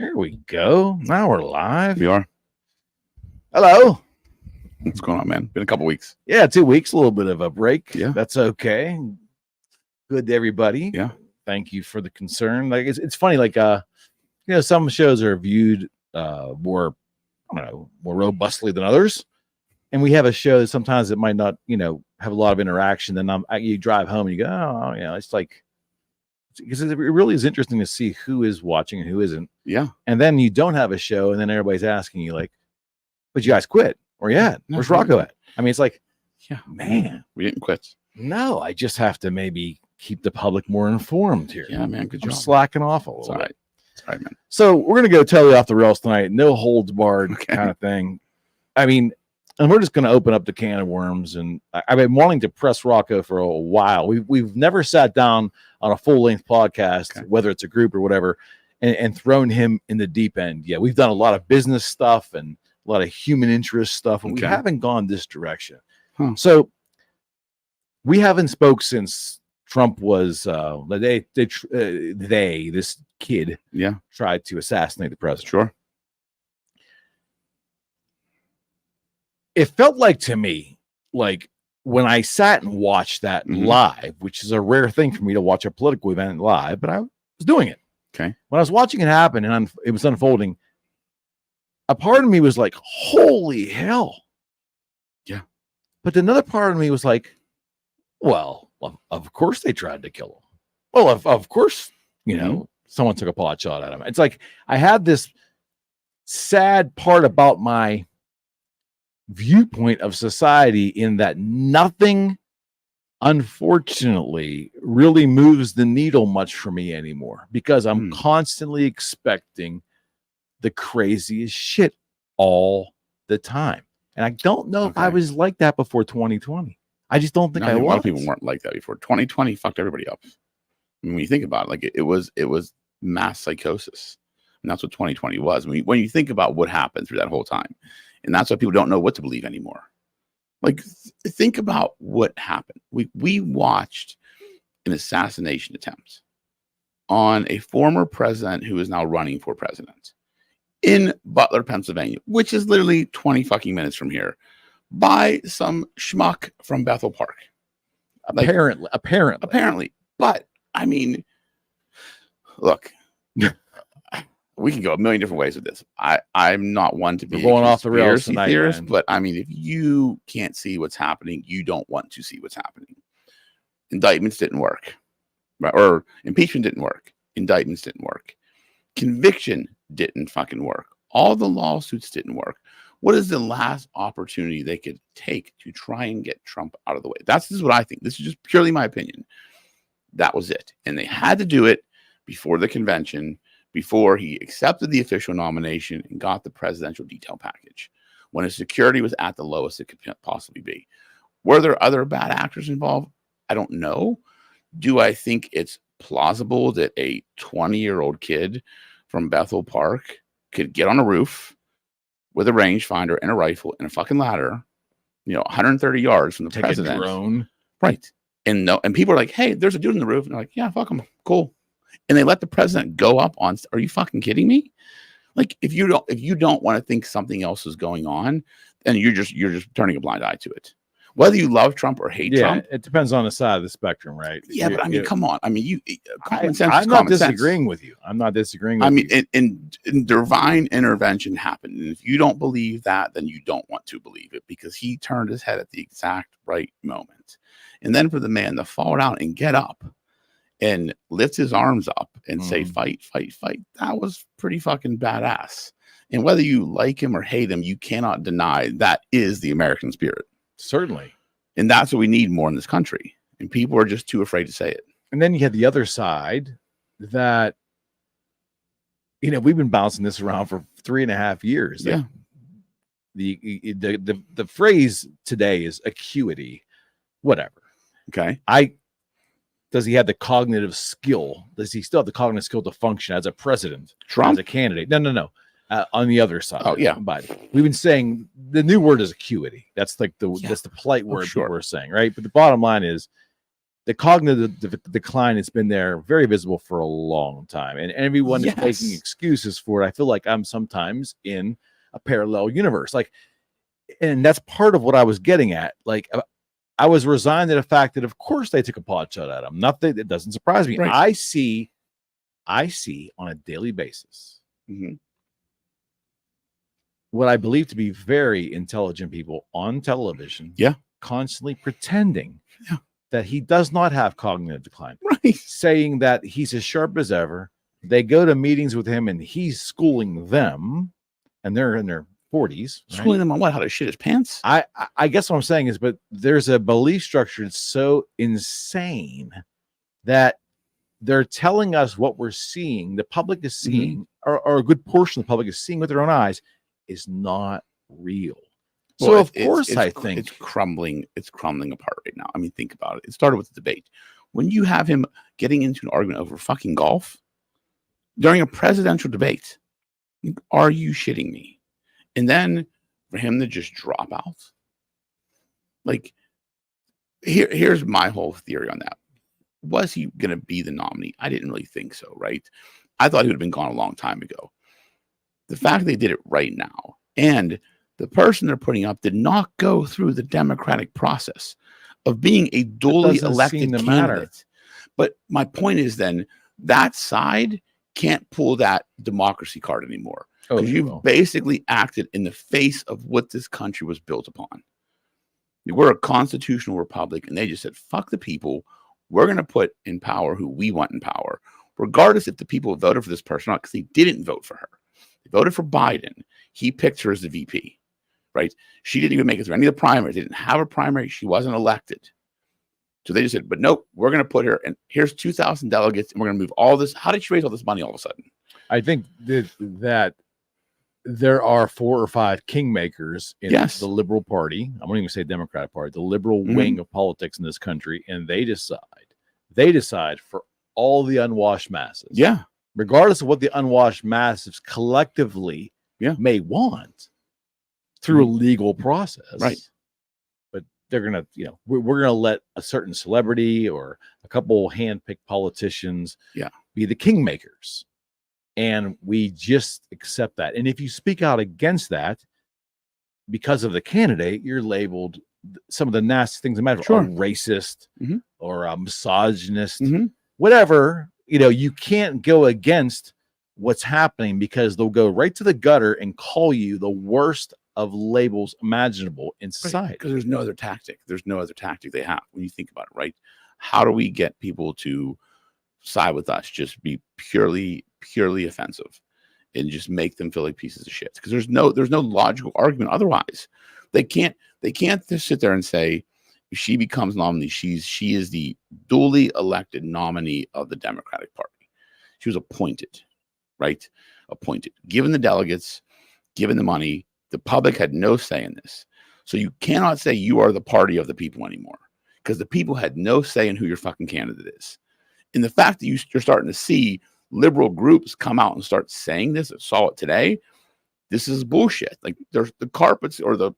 There we go. Now we're live. We are. Hello. What's going on, man? Been a couple weeks. Yeah, 2 weeks, a little bit of a break. Yeah. That's okay. Good to everybody. Yeah. Thank you for the concern. Like it's funny, like some shows are viewed more, I don't know, more robustly than others. And we have a show that sometimes it might not, have a lot of interaction. Then you drive home and you go, oh, yeah, it's like, because it really is interesting to see who is watching and who isn't. Yeah. And then you don't have a show, and then everybody's asking you, like, but you guys quit. Where you at? Where's Rocco at? I mean, it's like, yeah, man, we didn't quit. No, I just have to maybe keep the public more informed here. Yeah, man, good job. I'm slacking off a little It's all bit. right. It's all right, man. So we're going to go totally off the rails tonight. No holds barred kind of thing. I mean, and we're just going to open up the can of worms. And I've been wanting to press Rocco for a while. We've never sat down on a full-length podcast, whether it's a group or whatever, and thrown him in the deep end. Yeah, we've done a lot of business stuff and a lot of human interest stuff, and we haven't gone this direction. So we haven't spoke since Trump was this kid tried to assassinate the president. Sure. It felt like to me, like when I sat and watched that live, which is a rare thing for me to watch a political event live, but I was doing it. Okay. When I was watching it happen and it was unfolding, a part of me was like, holy hell. Yeah. But another part of me was like, well, of course they tried to kill him. Well, of course, someone took a pot shot at him. It's like I had this sad part about my viewpoint of society in that nothing, unfortunately, really moves the needle much for me anymore because I'm constantly expecting the craziest shit all the time. And I don't know if I was like that before 2020. I just don't think I was. A lot of people weren't like that before. 2020 fucked everybody up. I mean, when you think about it, like it was mass psychosis. And that's what 2020 was. When you think about what happened through that whole time, and that's why people don't know what to believe anymore. Like, think about what happened. We watched an assassination attempt on a former president who is now running for president in Butler, Pennsylvania, which is literally 20 fucking minutes from here, by some schmuck from Bethel Park. Like, apparently. But I mean, look, we can go a million different ways with this. I'm not one to be going off the rails tonight, theorist, but I mean, if you can't see what's happening, you don't want to see what's happening. Indictments didn't work, right? Or impeachment didn't work. Indictments didn't work. Conviction didn't fucking work. All the lawsuits didn't work. What is the last opportunity they could take to try and get Trump out of the way? This is what I think. This is just purely my opinion. That was it. And they had to do it before the convention, before he accepted the official nomination and got the presidential detail package, when his security was at the lowest it could possibly be. Were there other bad actors involved? I don't know. Do I think it's plausible that a 20-year-old kid from Bethel Park could get on a roof with a rangefinder and a rifle and a fucking ladder, 130 yards from the president? A drone. Right. And people are like, hey, there's a dude on the roof. And they're like, yeah, fuck him. Cool. And they let the president go up on. Are you fucking kidding me? Like, if you don't want to think something else is going on, then you're just turning a blind eye to it. Whether you love Trump or hate Trump, it depends on the side of the spectrum, right? Yeah, but I mean, come on. I mean, common sense. I'm not disagreeing with you. I'm not disagreeing with you. I mean, in divine intervention happened, and if you don't believe that, then you don't want to believe it, because he turned his head at the exact right moment. And then for the man to fall down and get up and lift his arms up and say, fight, fight, fight, that was pretty fucking badass. And whether you like him or hate him, you cannot deny that is the American spirit. Certainly. And that's what we need more in this country. And people are just too afraid to say it. And then you had the other side that, we've been bouncing this around for 3.5 years. Yeah. The phrase today is acuity, whatever. Okay. Does he have the cognitive skill? Does he still have the cognitive skill to function as a president? Trump? As a candidate? No. On the other side. Oh, yeah. But we've been saying the new word is acuity. That's like that's the polite word people are saying, right? But the bottom line is the cognitive decline has been there, very visible for a long time, and everyone is making excuses for it. I feel like I'm sometimes in a parallel universe, like, and that's part of what I was getting at. Like, I was resigned to the fact that, of course, they took a pot shot at him. Nothing that doesn't surprise me. Right. I see on a daily basis what I believe to be very intelligent people on television, constantly pretending that he does not have cognitive decline, saying that he's as sharp as ever. They go to meetings with him and he's schooling them, and they're in their 40s, schooling them on what? How to shit his pants? I guess what I'm saying is, but there's a belief structure that's so insane that they're telling us what we're seeing, the public is seeing, or a good portion of the public is seeing with their own eyes, is not real. Well, so of course I think it's crumbling apart right now. I mean, think about it. It started with the debate. When you have him getting into an argument over fucking golf during a presidential debate, are you shitting me? And then for him to just drop out. Like, here's my whole theory on that. Was he going to be the nominee? I didn't really think so, right? I thought he would have been gone a long time ago. The fact they did it right now, and the person they're putting up did not go through the democratic process of being a duly elected candidate. But my point is, then, that side can't pull that democracy card anymore. Because you've basically acted in the face of what this country was built upon. We're a constitutional republic, and they just said, fuck the people. We're going to put in power who we want in power, regardless if the people voted for this person or not, because they didn't vote for her. They voted for Biden. He picked her as the VP, right? She didn't even make it through any of the primaries. They didn't have a primary. She wasn't elected. So they just said, but nope, we're going to put her, and here's 2,000 delegates, and we're going to move all this. How did she raise all this money all of a sudden? I think that there are 4 or 5 kingmakers in the Liberal Party. I won't even say Democratic Party, the liberal wing of politics in this country, and they decide for all the unwashed masses. Yeah. Regardless of what the unwashed masses collectively may want through a legal process. Right. But they're going to, we're going to let a certain celebrity or a couple hand-picked politicians be the kingmakers. And we just accept that. And if you speak out against that because of the candidate, you're labeled some of the nasty things that matter. Sure. Or racist or a misogynist, whatever. You can't go against what's happening because they'll go right to the gutter and call you the worst of labels imaginable in society. Because there's no other tactic. There's no other tactic they have when you think about it, right? How do we get people to side with us? Just be purely offensive and just make them feel like pieces of shit, because there's no logical argument otherwise. They can't just sit there and say, if she becomes nominee, she is the duly elected nominee of the Democratic Party. She was appointed, right? Appointed, given the delegates, given the money. The public had no say in this. So you cannot say you are the party of the people anymore, because the people had no say in who your fucking candidate is. And the fact that you're starting to see liberal groups come out and start saying this, I saw it today, this is bullshit. Like, there's the carpets or the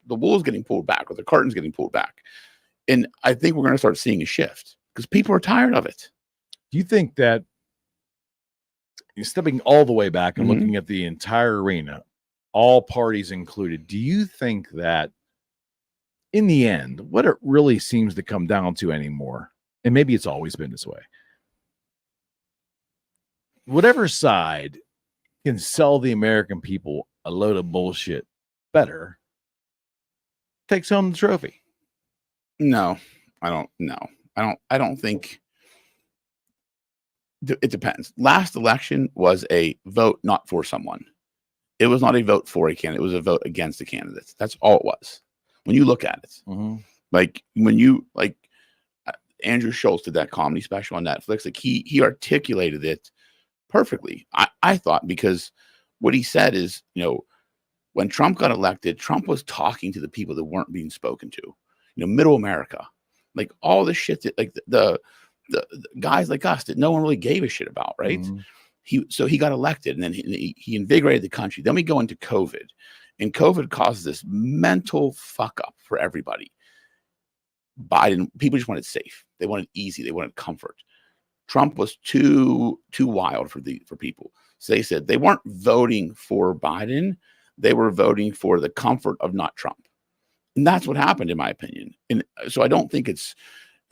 wool's getting pulled back, or the curtains getting pulled back. And I think we're going to start seeing a shift because people are tired of it. Do you think that, stepping all the way back and looking at the entire arena, all parties included, do you think that in the end, what it really seems to come down to anymore, and maybe it's always been this way, whatever side can sell the American people a load of bullshit better takes home the trophy? No, I don't. No, I don't think. It depends. Last election was a vote not for someone. It was not a vote for a candidate. It was a vote against a candidate. That's all it was. When you look at it, like when you Andrew Schultz did that comedy special on Netflix. Like he articulated it perfectly. I thought, because what he said is, when Trump got elected, Trump was talking to the people that weren't being spoken to. Middle America, like all the shit that like the guys like us that no one really gave a shit about, right? So he got elected, and then he invigorated the country. Then we go into COVID, and COVID causes this mental fuck up for everybody. Biden, people just wanted safe. They wanted easy. They wanted comfort. Trump was too wild for people. So they said they weren't voting for Biden. They were voting for the comfort of not Trump. And that's what happened, in my opinion. And so I don't think it's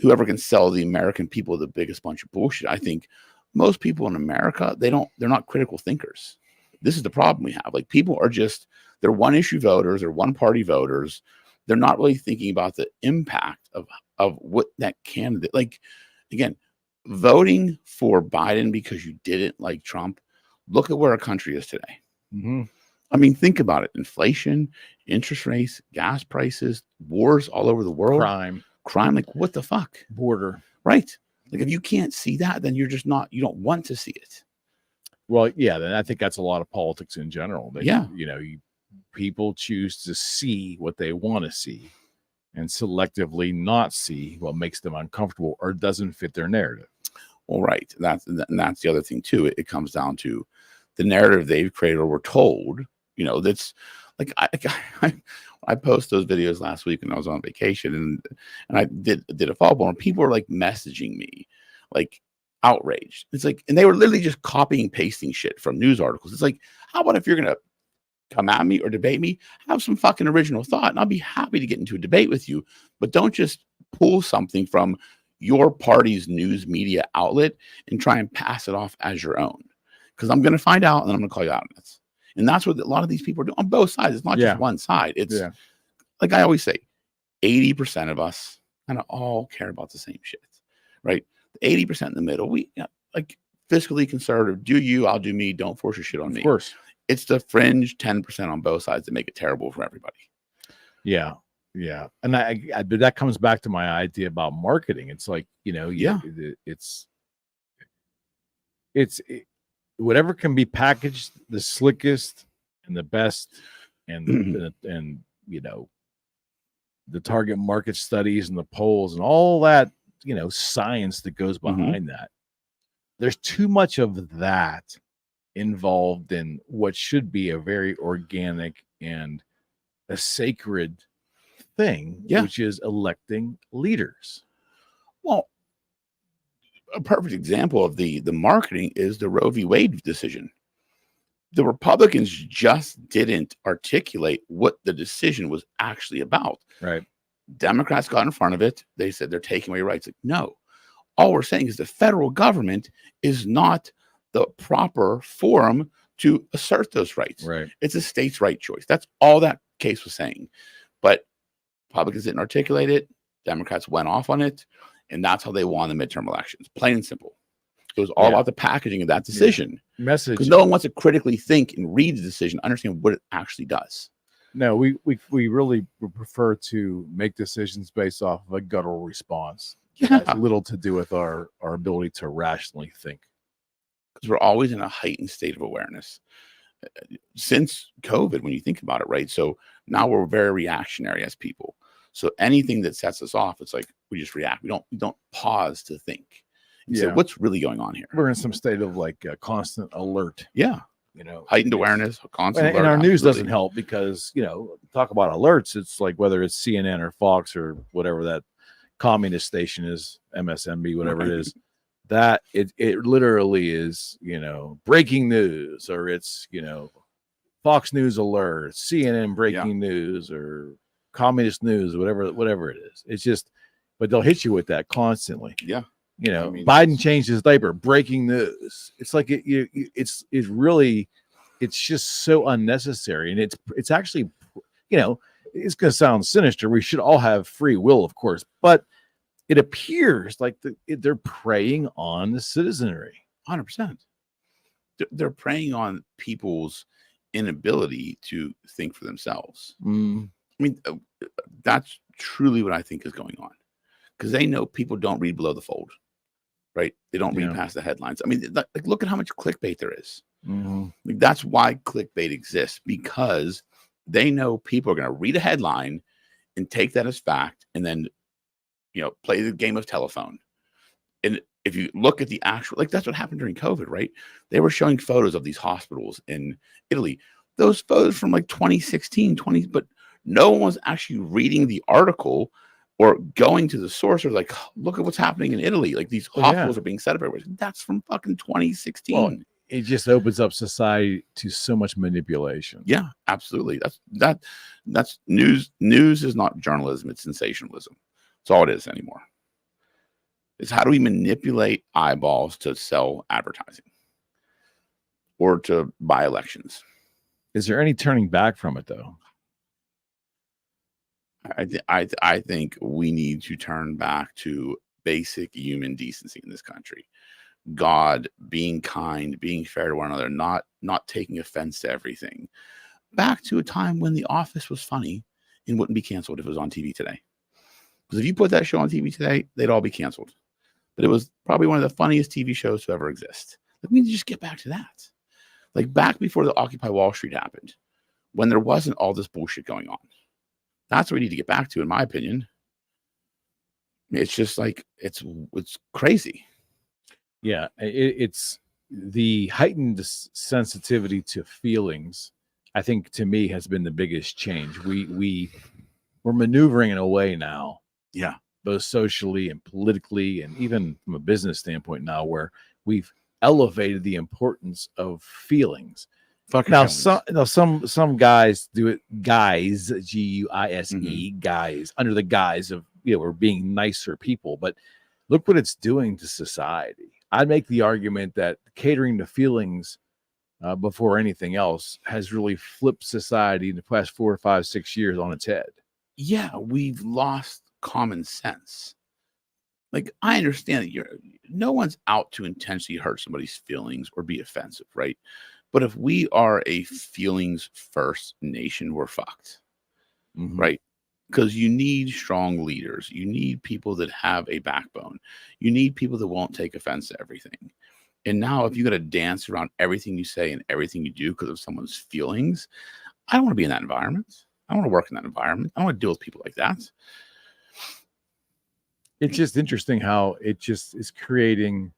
whoever can sell the American people the biggest bunch of bullshit. I think most people in America, they're not critical thinkers. This is the problem we have. Like, people are just, they're one issue voters or one party voters. They're not really thinking about the impact of what that candidate, like, again, voting for Biden because you didn't like Trump. Look at where our country is today. Mm-hmm. I mean, think about it. Inflation, interest rates, gas prices, wars all over the world. Crime, like, what the fuck? Border. Right. Like, if you can't see that, then you're just not, you don't want to see it. Well, yeah, then I think that's a lot of politics in general. Yeah. People choose to see what they want to see and selectively not see what makes them uncomfortable or doesn't fit their narrative. Well, right. That's the other thing too. It comes down to the narrative they've created or were told. That's like I posted those videos last week when I was on vacation, and I did a follow-up on. People were like messaging me, like, outraged. It's like, and they were literally just copying and pasting shit from news articles. It's like, how about if you're gonna come at me or debate me, have some fucking original thought, and I'll be happy to get into a debate with you. But don't just pull something from your party's news media outlet and try and pass it off as your own. Because I'm going to find out and I'm going to call you out on this. And that's what a lot of these people are doing on both sides. It's not just one side. It's like I always say, 80% of us kind of all care about the same shit, right? 80% in the middle, we like fiscally conservative. Do you, I'll do me. Don't force your shit on me. Of course. It's the fringe 10% on both sides that make it terrible for everybody. Yeah. Yeah. And but that comes back to my idea about marketing. It's like, it's whatever can be packaged the slickest and the best and the target market studies and the polls and all that, science that goes behind that. There's too much of that involved in what should be a very organic and a sacred thing, which is electing leaders. Well, a perfect example of the marketing is the Roe v. Wade decision. The Republicans just didn't articulate what the decision was actually about. Right. Democrats got in front of it. They said they're taking away your rights. Like, no. All we're saying is the federal government is not the proper forum to assert those rights. Right. It's a state's right choice. That's all that case was saying. But Republicans didn't articulate it. Democrats went off on it. And that's how they won the midterm elections. Plain and simple. It was all about the packaging of that decision. Message. Because no one wants to critically think and read the decision, understand what it actually does. No, we really prefer to make decisions based off of a guttural response. Yeah. It has little to do with our ability to rationally think. Because we're always in a heightened state of awareness. Since COVID, when you think about it, right? So now we're very reactionary as people. So anything that sets us off, it's like we just react. We don't pause to think. So what's really going on here? We're in some state of like constant alert. Yeah. Heightened awareness, constant alert. And our news doesn't help because, talk about alerts. It's like whether it's CNN or Fox or whatever that communist station is, MSNBC, whatever it is, that it literally is, breaking news, or it's, Fox News alert, CNN breaking news, or communist news, whatever it is. It's just, but they'll hit you with that constantly. Yeah. Biden changed his diaper, breaking news. It's like it's really, it's just so unnecessary. And it's actually, it's going to sound sinister. We should all have free will, of course, but it appears like they're preying on the citizenry. 100%. They're preying on people's inability to think for themselves. I mean, that's truly what I think is going on, because they know people don't read below the fold, right? They don't read past the headlines. I mean, like, look at how much clickbait there is. Like, that's why clickbait exists, because they know people are going to read a headline and take that as fact, and then, play the game of telephone. And if you look at the actual, like, that's what happened during COVID, right? They were showing photos of these hospitals in Italy. Those photos from like 2016, but no one was actually reading the article or going to the source, or like, look at what's happening in Italy. Like these hospitals yeah. are being set up everywhere. That's from fucking Well, 2016. it just opens up society to so much manipulation. Yeah, absolutely. That's news. News is not journalism, it's sensationalism. That's all it is anymore. It's how do we manipulate eyeballs to sell advertising or to buy elections? Is there any turning back from it, though? I think we need to turn back to basic human decency in this country. God, being kind, being fair to one another, not taking offense to everything. Back to a time when The Office was funny and wouldn't be canceled if it was on TV today. Because if you put that show on TV today, they'd all be canceled. But it was probably one of the funniest TV shows to ever exist. Like, we need to just get back to that. Like back before the Occupy Wall Street happened, when there wasn't all this bullshit going on. That's what we need to get back to, in my opinion. It's just like, it's crazy. Yeah, it's the heightened sensitivity to feelings. I think to me has been the biggest change. We're maneuvering in a way now, Yeah. both socially and politically, and even from a business standpoint now, where we've elevated the importance of feelings. Now, some guys do it. Guys, Guise, guys, under the guise of we're being nicer people. But look what it's doing to society. I'd make the argument that catering to feelings before anything else has really flipped society in the past 4, 5, 6 years on its head. Yeah, we've lost common sense. Like, I understand that no one's out to intentionally hurt somebody's feelings or be offensive, right? But if we are a feelings first nation, we're fucked, right? Because you need strong leaders. You need people that have a backbone. You need people that won't take offense to everything. And now if you got to dance around everything you say and everything you do because of someone's feelings, I don't want to be in that environment. I don't want to work in that environment. I don't want to deal with people like that. It's just interesting how it just is creating,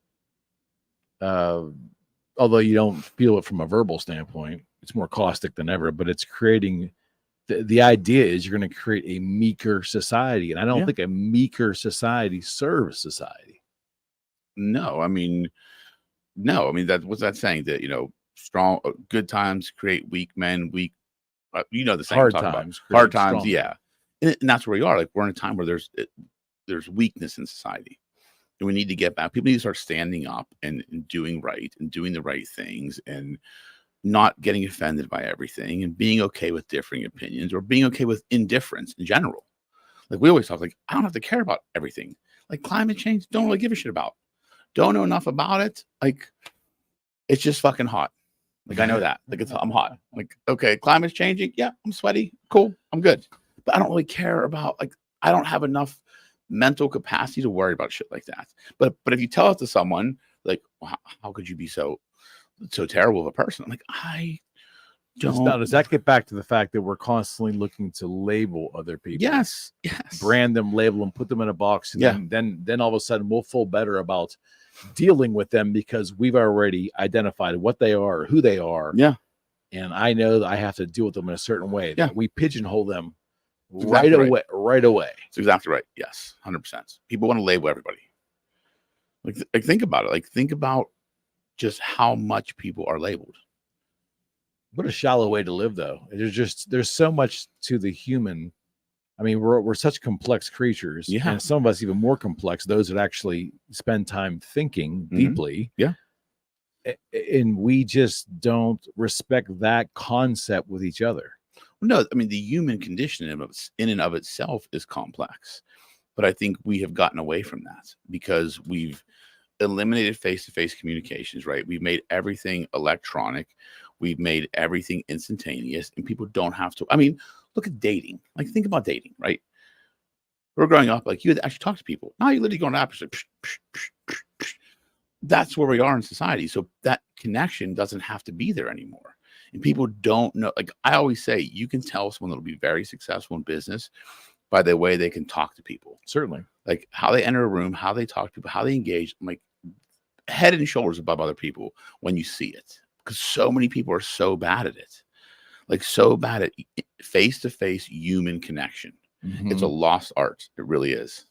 although you don't feel it from a verbal standpoint, it's more caustic than ever, but it's creating, the idea is you're going to create a meeker society. And I don't think a meeker society serves society. No, I mean, what's that saying? That, strong, good times create weak men, the same Hard times. Hard times, yeah. And that's where we are. Like, we're in a time where there's weakness in society. And we need to get back. People need to start standing up and doing right and doing the right things and not getting offended by everything and being okay with differing opinions or being okay with indifference in general. Like, we always talk, like, I don't have to care about everything. Like, climate change, don't really give a shit about. Don't know enough about it. Like, it's just fucking hot. Like, I know that. Like, I'm hot. Like, okay, climate's changing. Yeah, I'm sweaty. Cool. I'm good. But I don't really care about, like, I don't have enough mental capacity to worry about shit like that. But if you tell it to someone, like, well, how could you be so terrible of a person? I'm like, I don't. Now, does that get back to the fact that we're constantly looking to label other people? Yes. Brand them, label them, put them in a box, and then all of a sudden we'll feel better about dealing with them because we've already identified what they are, who they are. Yeah. And I know that I have to deal with them in a certain way. Yeah. We pigeonhole them right away. That's exactly right. Yes. 100%. People want to label everybody. Like, think about it. Like, think about just how much people are labeled. What a shallow way to live, though. There's so much to the human. I mean, we're such complex creatures, and some of us even more complex. Those that actually spend time thinking deeply, and we just don't respect that concept with each other. No, I mean, the human condition in and of itself is complex, but I think we have gotten away from that because we've eliminated face-to-face communications. Right? We've made everything electronic. We've made everything instantaneous, and people don't have to. I mean, look at dating. Like, think about dating, right? We're growing up, like, you had to actually talk to people. Now you literally go on apps. Like, that's where we are in society. So that connection doesn't have to be there anymore. And people don't know. Like, I always say, you can tell someone that'll be very successful in business by the way they can talk to people. Certainly. Like, how they enter a room, how they talk to people, how they engage. I'm like, head and shoulders above other people when you see it. Because so many people are so bad at it. Like, so bad at face-to-face human connection. It's a lost art. It really is.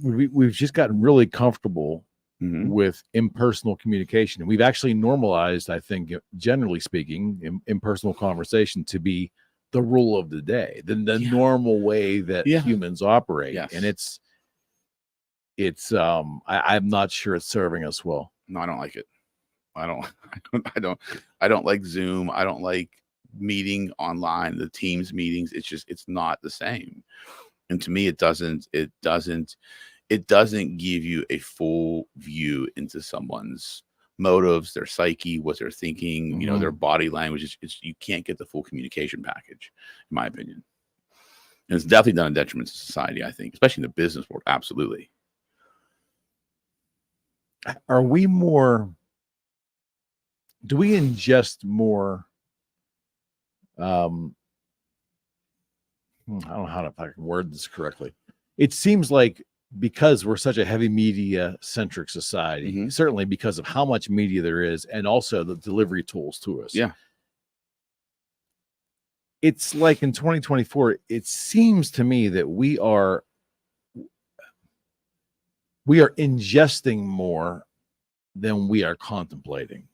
We've just gotten really comfortable Mhm. with impersonal communication. And we've actually normalized, I think, generally speaking, impersonal conversation to be the rule of the day, the Yeah. normal way that Yeah. humans operate. Yes. And I'm not sure it's serving us well. No, I don't like it. I don't like Zoom. I don't like meeting online, the Teams meetings. It's not the same. And to me, it doesn't give you a full view into someone's motives, their psyche, what they're thinking, their body language. You can't get the full communication package, in my opinion. And it's definitely done a detriment to society, I think, especially in the business world. Absolutely. Do we ingest more? I don't know if I can word this correctly. It seems like because we're such a heavy media centric society, certainly because of how much media there is, and also the delivery tools to us. Yeah. It's like in 2024, it seems to me that we are ingesting more than we are contemplating,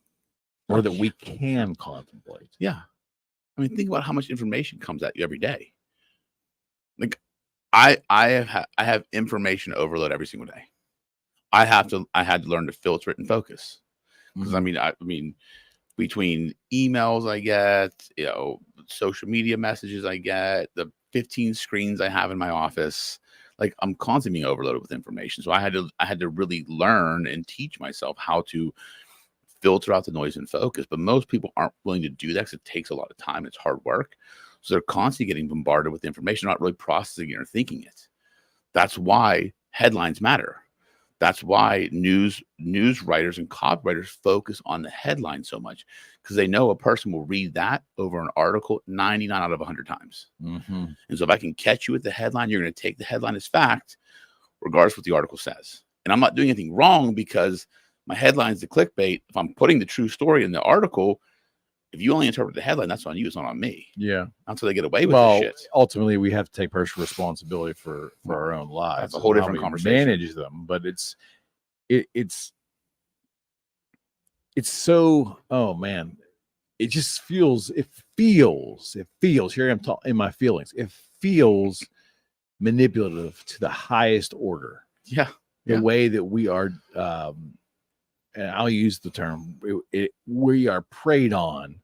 or that we can contemplate. Yeah. I mean, think about how much information comes at you every day. Like, I have information overload every single day. I had to learn to filter it and focus, because I mean, between emails I get, social media messages I get, the 15 screens I have in my office, like, I'm constantly being overloaded with information. So I had to really learn and teach myself how to filter out the noise and focus. But most people aren't willing to do that because it takes a lot of time. It's hard work. So they're constantly getting bombarded with information, not really processing it or thinking it. That's why headlines matter. That's why news writers and copywriters focus on the headline so much, because they know a person will read that over an article 99 out of 100 times. And so if I can catch you at the headline, you're going to take the headline as fact, regardless of what the article says. And I'm not doing anything wrong, because my headline's the clickbait. If I'm putting the true story in the article, if you only interpret the headline, that's on you. It's not on me. Yeah. Not until they get away with this shit. Ultimately, we have to take personal responsibility for our own lives. That's a whole different conversation. Manage them, but it's so, oh man, it just feels. Here I'm talking in my feelings. It feels manipulative to the highest order. Yeah. The way that we are, and I'll use the term, we are preyed on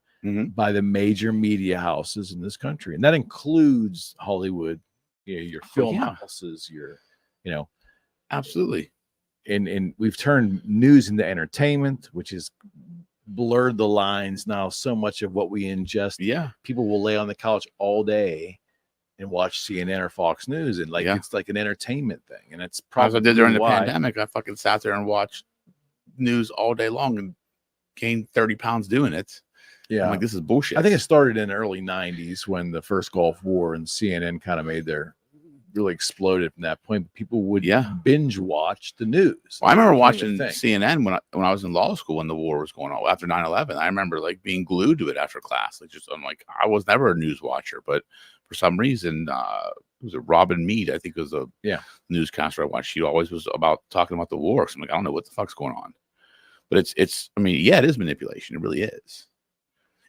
by the major media houses in this country. And that includes Hollywood, your film houses, absolutely. And we've turned news into entertainment, which has blurred the lines now. So much of what we ingest, people will lay on the couch all day and watch CNN or Fox News, and it's like an entertainment thing. And it's probably, as I did during the pandemic, I fucking sat there and watched news all day long and gained 30 pounds doing it. I'm like, this is bullshit. I think it started in the early 90s when the first Gulf War and CNN kind of really exploded from that point. People would binge watch the news. Well, I remember watching CNN when I was in law school when the war was going on after 9/11. I remember being glued to it after class. I was never a news watcher, but for some reason, it was Robin Meade, I think, was a newscaster I watched. She always was talking about the war. So I'm like, I don't know what the fuck's going on. But it is manipulation. It really is.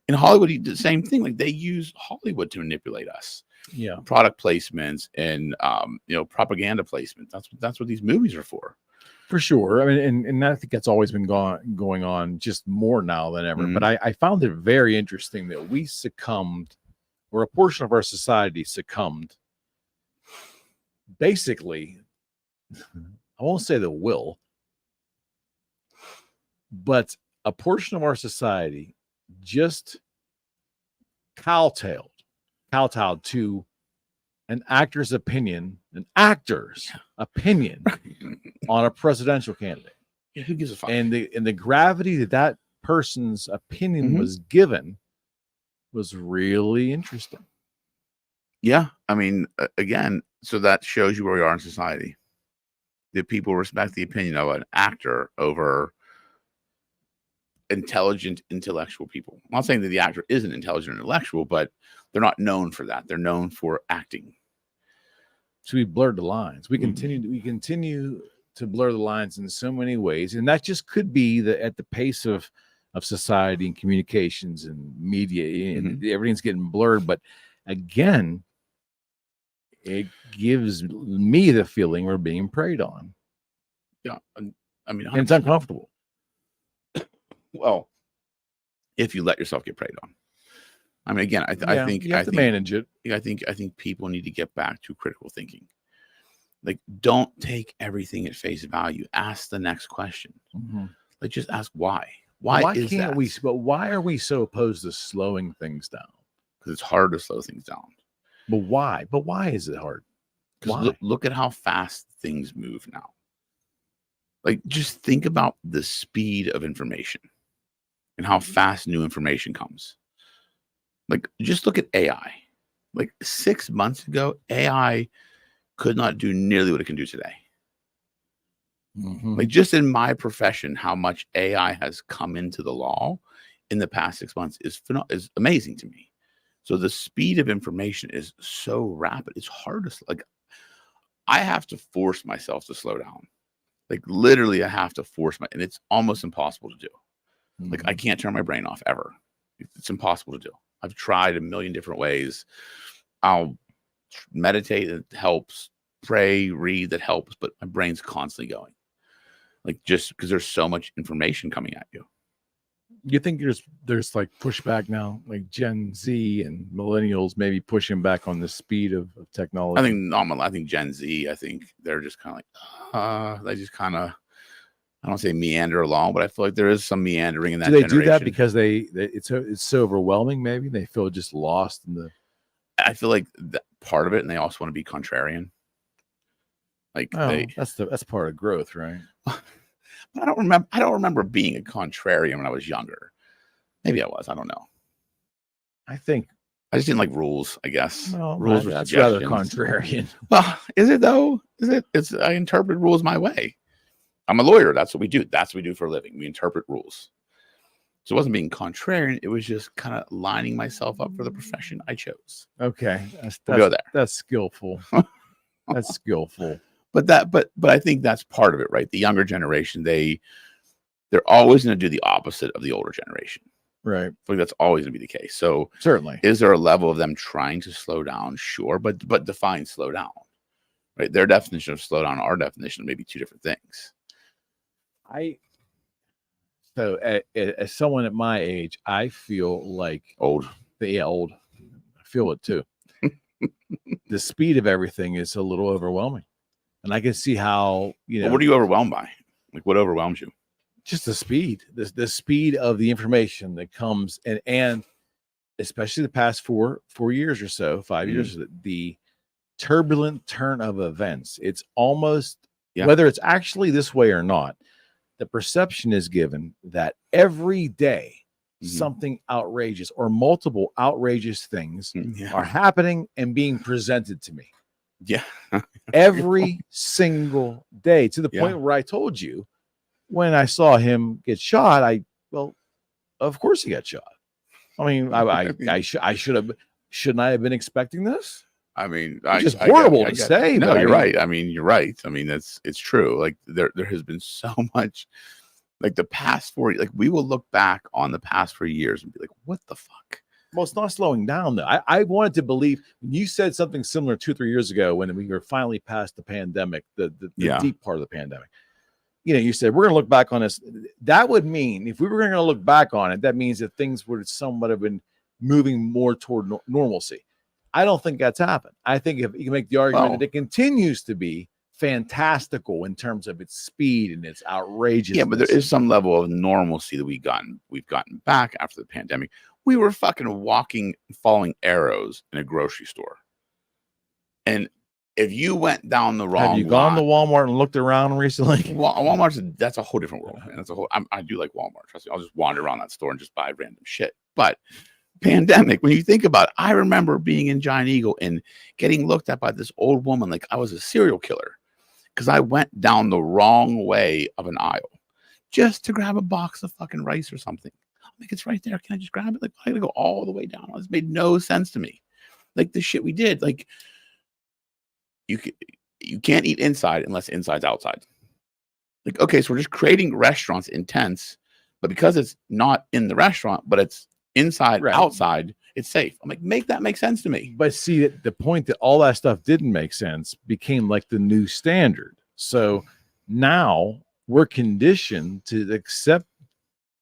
In Hollywood, you do the same thing. Like, they use Hollywood to manipulate us. Yeah. Product placements and propaganda placement. That's what these movies are for. For sure. I mean, and I think that's always been going on, just more now than ever. But I found it very interesting that we succumbed, or a portion of our society succumbed. Basically, I won't say the will, but a portion of our society just kowtowed to an actor's opinion on a presidential candidate. Yeah, who gives a fuck? And the gravity that person's opinion was given was really interesting. Yeah, I mean, again, so that shows you where we are in society. That people respect the opinion of an actor over intelligent, intellectual people. I'm not saying that the actor isn't intelligent or intellectual, but they're not known for that. They're known for acting. So we blurred the lines. We Mhm. continue to blur the lines in so many ways, and that just could be at the pace of society and communications and media, and everything's getting blurred. But again, it gives me the feeling we're being preyed on. Yeah, I mean, and it's uncomfortable. Well, if you let yourself get preyed on. I mean, again, I think you have to manage it. I think people need to get back to critical thinking. Like, don't take everything at face value. Ask the next question. Like, just ask why. Why is can't that? we? But why are we so opposed to slowing things down? Because it's hard to slow things down. But why? But why is it hard? Because look at how fast things move now. Like, just think about the speed of information and how fast new information comes. Like, just look at AI. Like 6 months ago, AI could not do nearly what it can do today. Like, just in my profession, how much AI has come into the law in the past 6 months is amazing to me. So the speed of information is so rapid. It's hard to, like, I have to force myself to slow down. Like, literally, I have to and it's almost impossible to do. Like, I can't turn my brain off ever. It's impossible to do. I've tried a million different ways. I'll meditate, it helps. Pray, read, that helps. But my brain's constantly going. Like, just because there's so much information coming at you. You think there's like pushback now, like Gen Z and millennials maybe pushing back on the speed of technology? I think Gen Z, I think they're just kind of like, they just kind of, I don't say meander along, but I feel like there is some meandering in that generation. Do they do that because it's so overwhelming? Maybe they feel just lost in the. I feel like that part of it, and they also want to be contrarian. Like, that's part of growth, right? But I don't remember being a contrarian when I was younger. Maybe I was. I don't know. I think I just didn't like rules, I guess. Well, rules that's rather contrarian. Well, is it though? Is it? I interpret rules my way. I'm a lawyer. That's what we do. That's what we do for a living. We interpret rules. So it wasn't being contrarian. It was just kind of lining myself up for the profession I chose. Okay. We'll go there. That's skillful. That's skillful. But I think that's part of it, right? The younger generation, they're always going to do the opposite of the older generation. Right. I think that's always going to be the case. So certainly, is there a level of them trying to slow down? Sure. But define slow down, right? Their definition of slow down, our definition, may be two different things. So as someone at my age, I feel like old. Old. I feel it too. The speed of everything is a little overwhelming, and I can see how what are you overwhelmed by? Like, what overwhelms you? Just the speed, the speed of the information that comes, and especially the past 4 years or so, 5 years, the turbulent turn of events. It's almost whether it's actually this way or not. The perception is given that every day something outrageous or multiple outrageous things are happening and being presented to me. Yeah. Every single day, to the point where I told you when I saw him get shot, of course he got shot. I mean, I shouldn't I have been expecting this? I mean, it's just horrible to say. No, you're right. I mean, you're right. I mean, it's true. Like, there has been so much, like, the past 4 years, like, we will look back on the past 4 years and be like, what the fuck? Well, it's not slowing down though. I wanted to believe you said something similar 2 or 3 years ago when we were finally past the pandemic, the deep part of the pandemic. You said we're going to look back on this. That would mean if we were going to look back on it, that means that things would somewhat have been moving more toward normalcy. I don't think that's happened. I think if you can make the argument that it continues to be fantastical in terms of its speed and its outrageous. Yeah, but there is some level of normalcy that we've gotten back after the pandemic. We were fucking following arrows in a grocery store. And if you went down the wrong, have you gone to Walmart and looked around recently? Walmart, that's a whole different world. And that's a whole. I do like Walmart. Trust me, I'll just wander around that store and just buy random shit. But pandemic, when you think about it, I remember being in Giant Eagle and getting looked at by this old woman like I was a serial killer because I went down the wrong way of an aisle. just to grab a box of fucking rice or something. I'm like, it's right there. Can I just grab it? Like, I gotta go all the way down. This made no sense to me. Like the shit we did. Like you can't eat inside unless inside's outside. Like, okay, so we're just creating restaurants in tents, but because it's not in the restaurant, but it's inside, outside, it's safe. I'm like, make that make sense to me. But see, the point that all that stuff didn't make sense became like the new standard. So now we're conditioned to accept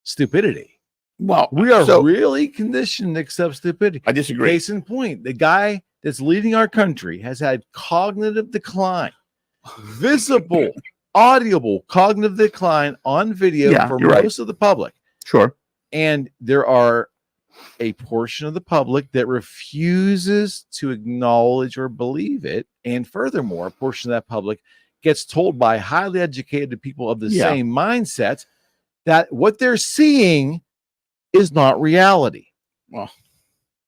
stupidity. Well, we are really conditioned to accept stupidity. I disagree. Case in point, the guy that's leading our country has had cognitive decline, visible, audible cognitive decline on video for most of the public. Sure. And there are a portion of the public that refuses to acknowledge or believe it. And furthermore, a portion of that public gets told by highly educated people of the same mindset that what they're seeing is not reality. Well,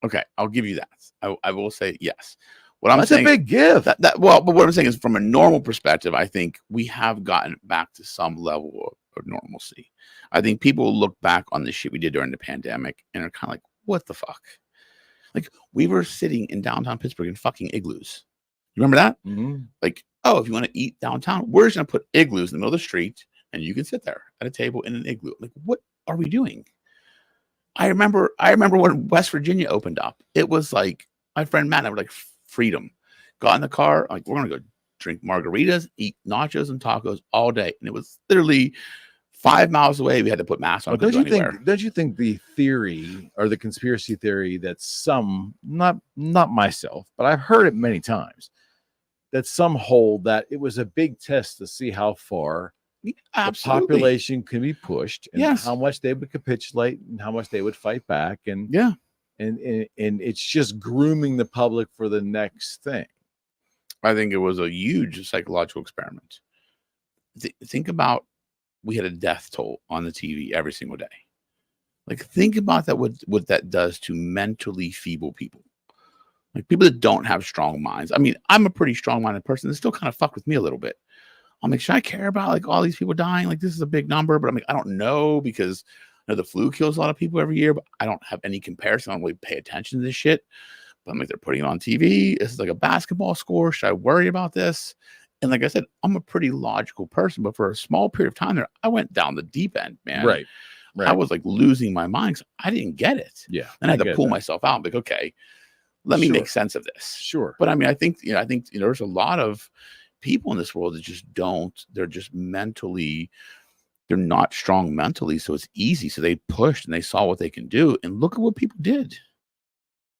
okay, I'll give you that. I will say yes. That's a big gift. But what I'm saying is, from a normal perspective, I think we have gotten back to some level of normalcy. I think people look back on the shit we did during the pandemic and are kind of like, what the fuck? Like, we were sitting in downtown Pittsburgh in fucking igloos. You remember that? Mm-hmm. Like, oh, if you want to eat downtown, we're just going to put igloos in the middle of the street and you can sit there at a table in an igloo. Like, what are we doing? I remember when West Virginia opened up. It was like, my friend Matt and I were like, freedom. Got in the car, like, we're going to go drink margaritas, eat nachos and tacos all day. And it was literally 5 miles away. We had to put masks on. Don't you think the theory or the conspiracy theory that some, not myself, but I've heard it many times, that some hold that it was a big test to see how far the population can be pushed and how much they would capitulate and how much they would fight back. And and it's just grooming the public for the next thing. I think it was a huge psychological experiment. Think about, we had a death toll on the TV every single day. Like, think about that, what that does to mentally feeble people. Like, people that don't have strong minds. I mean, I'm a pretty strong-minded person. It still kind of fuck with me a little bit. I'm like, should I care about like all these people dying? Like, this is a big number, but I'm like, I don't know, because I know the flu kills a lot of people every year, but I don't have any comparison. I don't really pay attention to this shit. But I'm like, they're putting it on TV. This is like a basketball score. Should I worry about this? And like I said, I'm a pretty logical person, but for a small period of time there, I went down the deep end, man. Right. I was like losing my mind. I didn't get it. Yeah. And I had to pull myself out. I'm like, okay, let me make sense of this. Sure. But I mean, I think there's a lot of people in this world that just they're just mentally, they're not strong mentally. So it's easy. So they pushed and they saw what they can do. And look at what people did.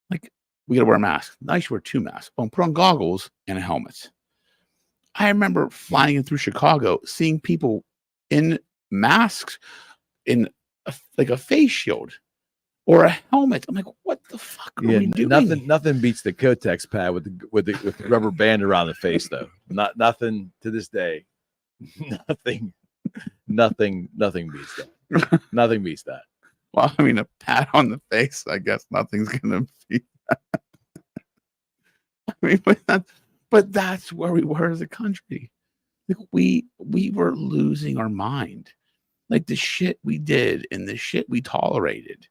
Like, we got to wear a mask. Nice, you wear 2 masks. Oh, put on goggles and a helmet. I remember flying in through Chicago, seeing people in masks, in a face shield or a helmet. I'm like, what the fuck are we doing? Nothing beats the Kotex pad with the rubber band around the face, though. Nothing to this day. Nothing beats that. Nothing beats that. Well, I mean, a pat on the face, I guess nothing's gonna beat that. I mean, but that's where we were as a country. Like, we were losing our mind. Like, the shit we did and the shit we tolerated.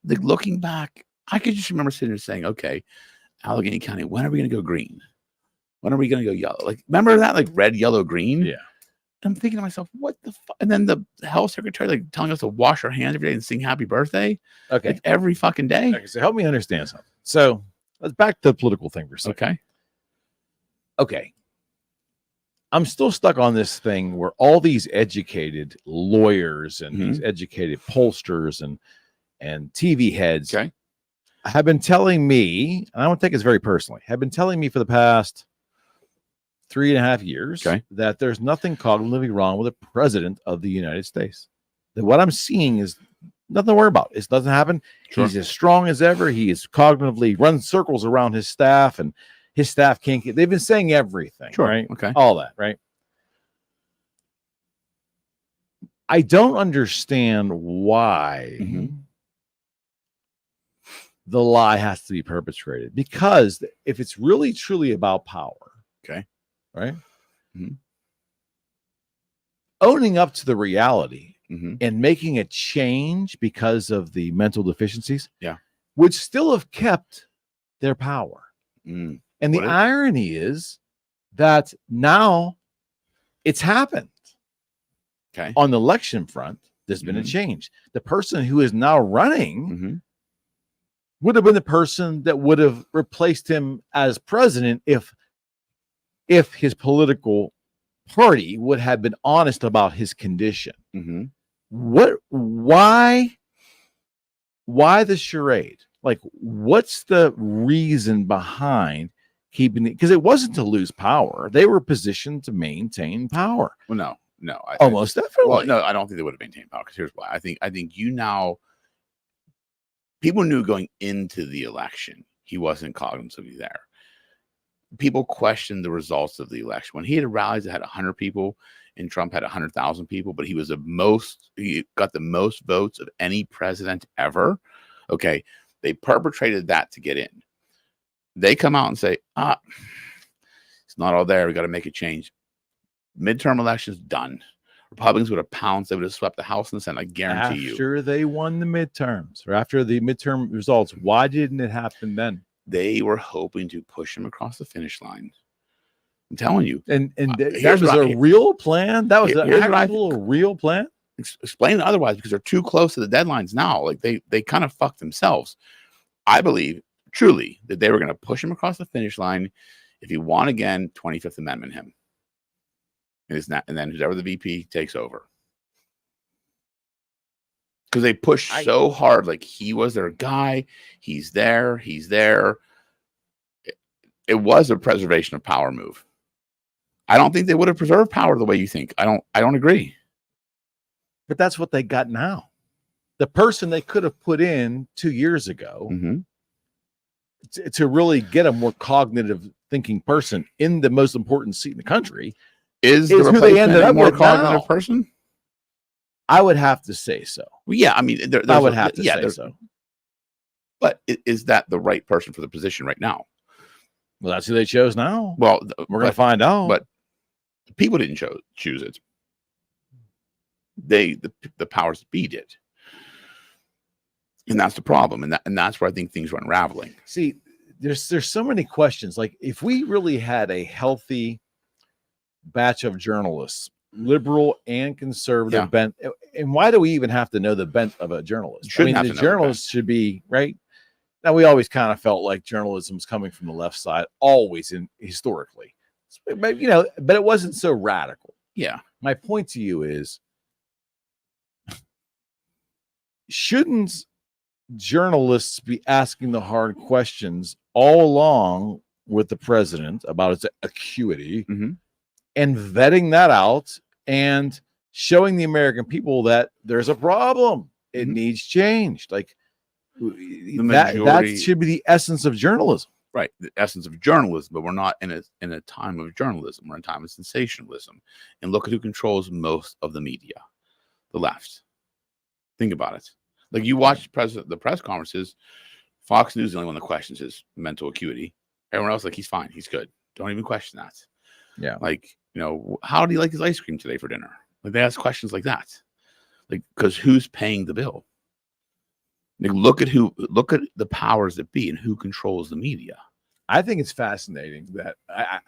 Like, looking back, I could just remember sitting there saying, okay, Allegheny County, when are we going to go green? When are we going to go yellow? Like, remember that? Like, red, yellow, green? Yeah. And I'm thinking to myself, what the fuck? And then the health secretary, like, telling us to wash our hands every day and sing happy birthday. Okay. Like, every fucking day. Okay, so help me understand something. So let's back to the political thing for a second. Okay. I'm still stuck on this thing where all these educated lawyers and these educated pollsters and TV heads have been telling me, and I don't take this very personally, have been telling me for the past 3.5 years that there's nothing cognitively wrong with the president of the United States. That what I'm seeing is nothing to worry about. It doesn't happen. Sure. He's as strong as ever. He is cognitively runs circles around his staff, and his staff can't get. They've been saying everything, right? Okay, all that, right? I don't understand why the lie has to be perpetrated, because if it's really truly about power, right? Owning up to the reality and making a change because of the mental deficiencies, Yeah, would still have kept their power. Mm. And the irony is that now it's happened. Okay. On the election front, there's been a change. The person who is now running would have been the person that would have replaced him as president if his political party would have been honest about his condition. Why the charade? Like, what's the reason behind keeping it? Because it wasn't to lose power. They were positioned to maintain power. Well, no, almost definitely. Well, no, I don't think they would have maintained power. Because here's why. I think people knew going into the election he wasn't cognitively there. People questioned the results of the election. When he had rallies that had 100 people and Trump had 100,000 people, but he got the most votes of any president ever. Okay. They perpetrated that to get in. They come out and say, it's not all there. We got to make a change. Midterm elections done. Republicans would have pounced. They would have swept the House and the Senate. I guarantee you. After they won the midterms or after the midterm results, why didn't it happen then? They were hoping to push him across the finish line. I'm telling you. And that was a real plan? That was an actual real plan? Explain it otherwise, because they're too close to the deadlines now. Like they kind of fucked themselves. I believe truly that they were going to push him across the finish line. If he won again, 25th Amendment him. And then whoever the VP takes over. Because they pushed so hard, like he was their guy. He's there. It was a preservation of power move. I don't think they would have preserved power the way you think. I don't agree. But that's what they got now. The person they could have put in 2 years ago to really get a more cognitive thinking person in the most important seat in the country is who they ended up more cognitive person. I would have to say so. Well, yeah, I mean, I would have to say so. But is that the right person for the position right now? Well, that's who they chose now. Well, we're going to find out. But people didn't choose it. The powers that be did. And that's the problem. And that's where I think things are unraveling. See, there's so many questions. Like, if we really had a healthy batch of journalists, liberal and conservative bent, and why do we even have to know the bent of a journalist? I mean, the journalists should be right. Now, we always kind of felt like journalism's coming from the left side, always historically, but it wasn't so radical. Yeah. My point to you is, shouldn't journalists be asking the hard questions all along with the president about its acuity and vetting that out and showing the American people that there's a problem? It needs changed. Like, that should be the essence of journalism. Right. The essence of journalism, but we're not in a time of journalism. We're in a time of sensationalism. And look at who controls most of the media. The left. Think about it. Like, you watch the press conferences, Fox News is the only one that questions his mental acuity. Everyone else, like, he's fine. He's good. Don't even question that. Yeah. Like, how do you like his ice cream today for dinner? Like, they ask questions like that. Like, because who's paying the bill? Like, look at the powers that be and who controls the media. I think it's fascinating that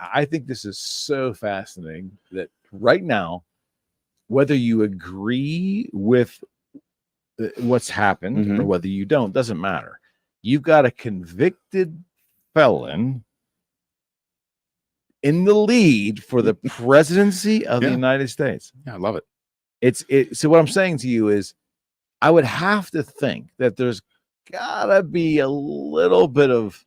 I think this is so fascinating that right now, whether you agree with what's happened or whether you don't, doesn't matter. You've got a convicted felon in the lead for the presidency of the United States. Yeah, I love it. So what I'm saying to you is, I would have to think that there's gotta be a little bit of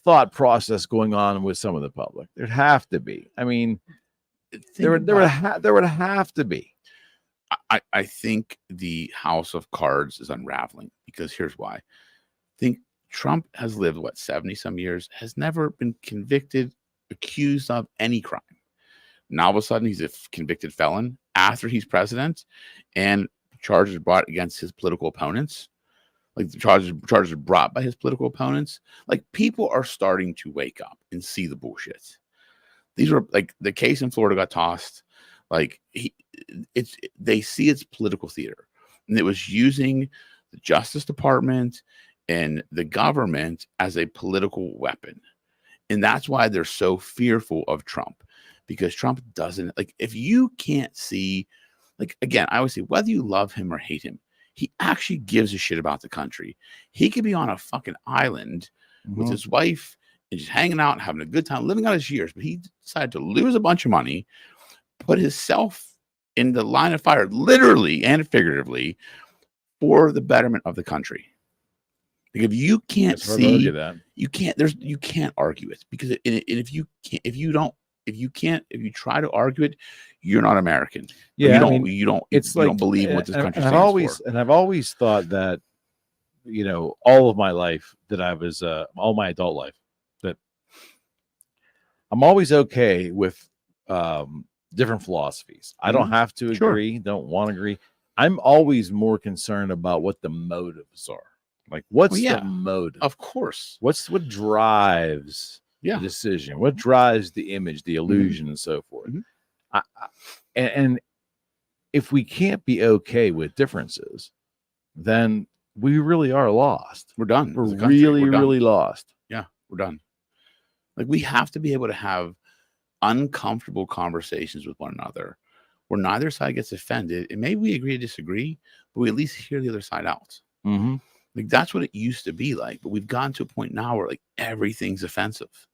thought process going on with some of the public. There'd have to be. I mean, there would have to be. I think the house of cards is unraveling, because here's why. I think Trump has lived, 70 some years, has never been convicted, accused of any crime. Now, all of a sudden, he's a convicted felon after he's president, and charges brought against his political opponents. Like, the charges brought by his political opponents. Like, people are starting to wake up and see the bullshit. These were, like, the case in Florida got tossed. Like, they see it's political theater, and it was using the Justice Department and the government as a political weapon. And that's why they're so fearful of Trump, because Trump doesn't, like, if you can't see, like, again, I always say, whether you love him or hate him, he actually gives a shit about the country. He could be on a fucking island with his wife and just hanging out and having a good time, living out his years. But he decided to lose a bunch of money, put himself in the line of fire, literally and figuratively, for the betterment of the country. Like, if you can't see that, you can't argue it, because if you try to argue it, you're not American. Yeah, you don't believe in what this country stands for. And I've always thought that, all of my life, that I was all my adult life, that I'm always okay with different philosophies. I don't have to agree, don't want to agree. I'm always more concerned about what the motives are. Like, what's the motive? Of course. What drives the decision? What drives the image, the illusion, and so forth? And if we can't be okay with differences, then we really are lost. We're done. We're really lost. Yeah, we're done. Like, we have to be able to have uncomfortable conversations with one another where neither side gets offended, and maybe we agree to disagree, but we at least hear the other side out. Like, that's what it used to be like, but we've gotten to a point now where, like, everything's offensive.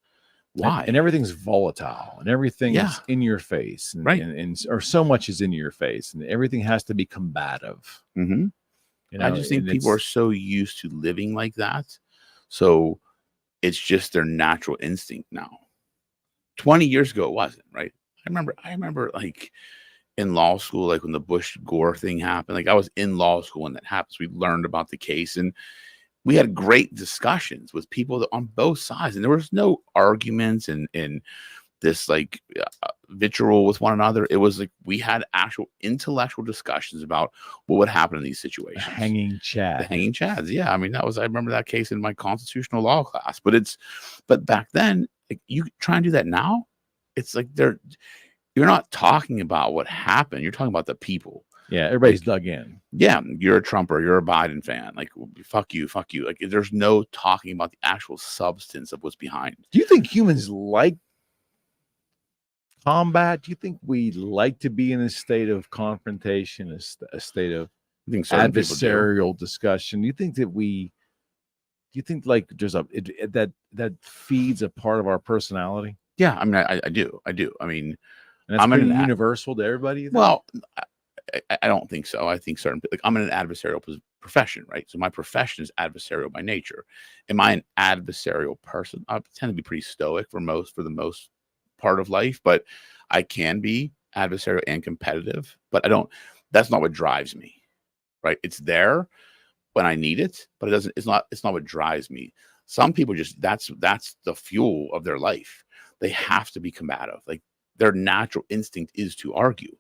Why? And everything's volatile, and everything is in your face, and, right? And or so much is in your face, and everything has to be combative. I just think people are so used to living like that, so it's just their natural instinct now. 20 years ago, it wasn't, right? I remember, like, in law school, like when the Bush Gore thing happened, like, I was in law school when that happened. So we learned about the case, and we had great discussions with people on both sides, and there was no arguments and this like vitriol with one another. It was like we had actual intellectual discussions about what would happen in these situations. The hanging chads. Yeah. I mean, I remember that case in my constitutional law class, but back then, like, you try and do that now, it's like you're not talking about what happened. You're talking about the people. Yeah, everybody's dug in. Yeah, you're a Trumper, you're a Biden fan. Like, fuck you. Like, there's no talking about the actual substance of what's behind. Do you think humans like combat? Do you think we like to be in a state of confrontation, a state of adversarial discussion? Do you think like there's that feeds a part of our personality? Yeah, I mean, I do. I mean, and I'm universal to everybody. Well, I don't think so. I think I'm in an adversarial profession, right? So my profession is adversarial by nature. Am I an adversarial person? I tend to be pretty stoic for the most part of life, but I can be adversarial and competitive. But that's not what drives me, right? It's there when I need it, but it's not what drives me. Some people that's the fuel of their life. They have to be combative. Like, their natural instinct is to argue.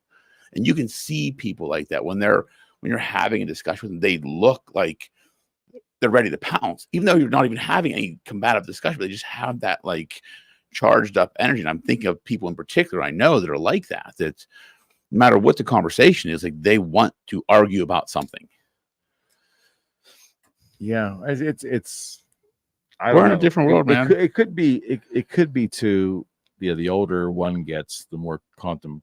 And you can see people like that when you're having a discussion with them, they look like they're ready to pounce, even though you're not even having any combative discussion. They just have that, like, charged up energy. And I'm thinking of people in particular I know that are like that no matter what the conversation is, like, they want to argue about something. Yeah, it's we're in a different world, man. It could be too. Yeah, the older one gets, the more contemplative.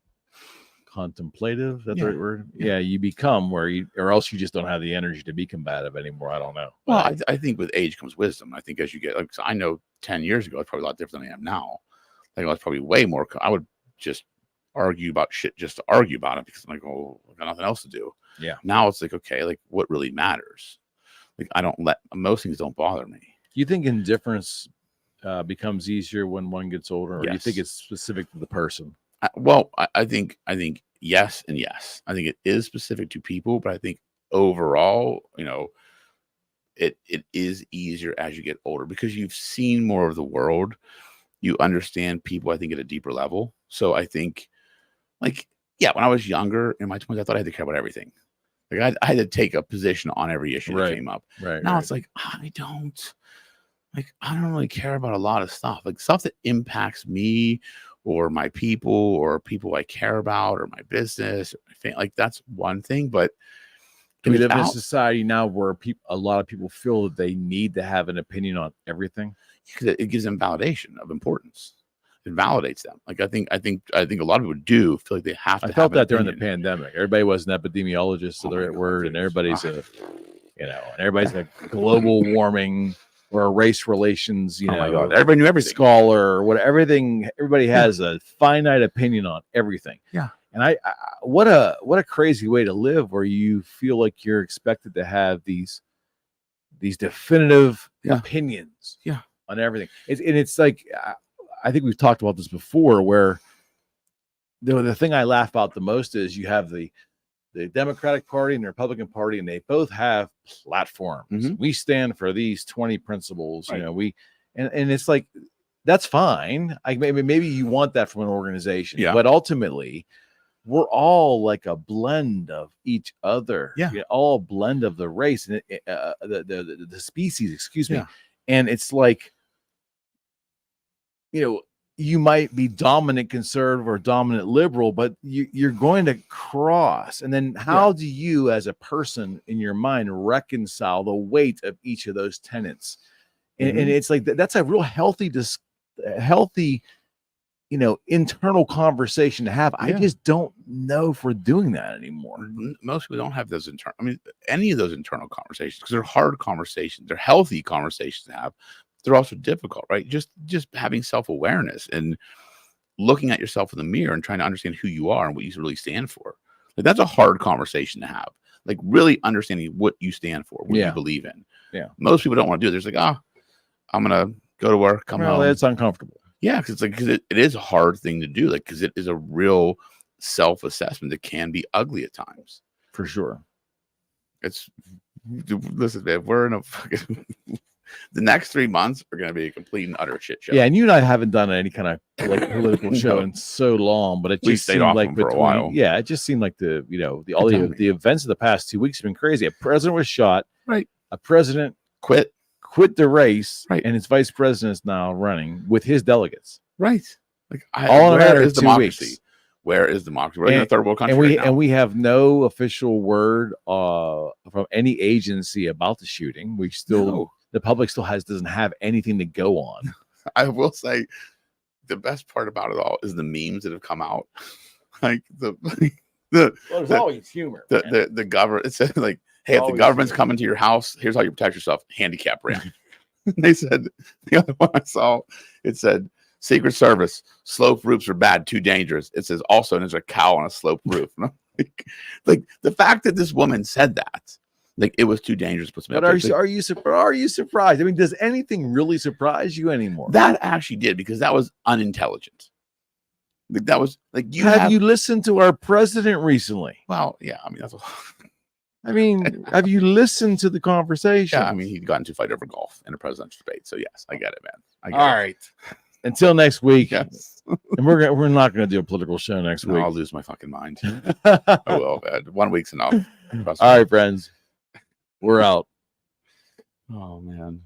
That's the right word. Yeah, you become or else you just don't have the energy to be combative anymore. I don't know. Well, I think with age comes wisdom. I think as you get, like, I know 10 years ago, it's probably a lot different than I am now. Like, I was probably way more. I would just argue about shit just to argue about it because I'm like, oh, I got nothing else to do. Yeah. Now it's like, okay, like, what really matters? Like, most things don't bother me. Do you think indifference becomes easier when one gets older, or do you think it's specific to the person? I think yes and yes. I think it is specific to people, but I think overall, it is easier as you get older because you've seen more of the world. You understand people, I think, at a deeper level. So I think, like, yeah, when I was younger in my 20s, I thought I had to care about everything. Like, I had to take a position on every issue that came up. Right. Now it's like, I don't really care about a lot of stuff. Like, stuff that impacts me or my people or people I care about or my business or my family. Like that's one thing, but we live in a society now where a lot of people feel that they need to have an opinion on everything. It gives them validation of importance. It validates them. Like I think a lot of people do feel like they have to. I felt that during the pandemic. Everybody was an epidemiologist, so they're at word, and everybody's and everybody's a global warming or a race relations, everybody knew everything. Scholar or what, everything. Everybody has a finite opinion on everything. Yeah. And I what a crazy way to live, where you feel like you're expected to have these definitive opinions on everything. It's like, I think we've talked about this before, where the thing I laugh about the most is you have the Democratic Party and the Republican Party, and they both have platforms. Mm-hmm. We stand for these 20 principles. Right. And it's like, that's fine. Maybe you want that from an organization, but ultimately, we're all like a blend of each other. Yeah, all blend of the race and the species. Excuse me. And it's like, you might be dominant conservative or dominant liberal, but you're going to cross. And then how do you, as a person in your mind, reconcile the weight of each of those tenets? And it's like that's a real healthy, internal conversation to have. I just don't know if we're doing that anymore. Most people don't have those any of those internal conversations, because they're hard conversations. They're healthy conversations to have. They're also difficult, right? Just having self-awareness and looking at yourself in the mirror and trying to understand who you are and what you really stand for. Like that's a hard conversation to have. Like really understanding what you stand for, what you believe in. Yeah. Most people don't want to do it. There's like, I'm gonna go to work. Come home. It's uncomfortable. Yeah, because it is a hard thing to do. Like, because it is a real self-assessment that can be ugly at times. For sure. Listen, man, we're in a fucking. The next 3 months are going to be a complete and utter shit show. Yeah, and you and I haven't done any kind of political show in so long, but it just seemed like for a while. Yeah, it just seemed like the events of the past 2 weeks have been crazy. A president was shot. Right. A president quit the race. Right. And his vice president is now running with his delegates. Right. Like all in a matter of 2 weeks. Where is democracy? We're in a third world country. And we have no official word from any agency about the shooting. We still the public still doesn't have anything to go on. I will say the best part about it all is the memes that have come out. Like there's always humor. The government, it said like, hey, if the government's coming to your house, here's how you protect yourself. Handicap ramp. They said, the other one I saw, it said, Secret Service, slope roofs are bad, too dangerous. It says also, and there's a cow on a slope roof. like the fact that this woman said that, like it was too dangerous. But are you surprised? I mean, does anything really surprise you anymore? That actually did, because that was unintelligent. Like, that was like Have you listened to our president recently? Well, yeah. I mean, that's. Have you listened to the conversation? Yeah, I mean, he got into a fight over golf in a presidential debate. So yes, I get it, man. All right. Until next week. Yes. And we're not going to do a political show next week. I'll lose my fucking mind. I will, man. 1 week's enough. All right, friends. We're out. Oh man.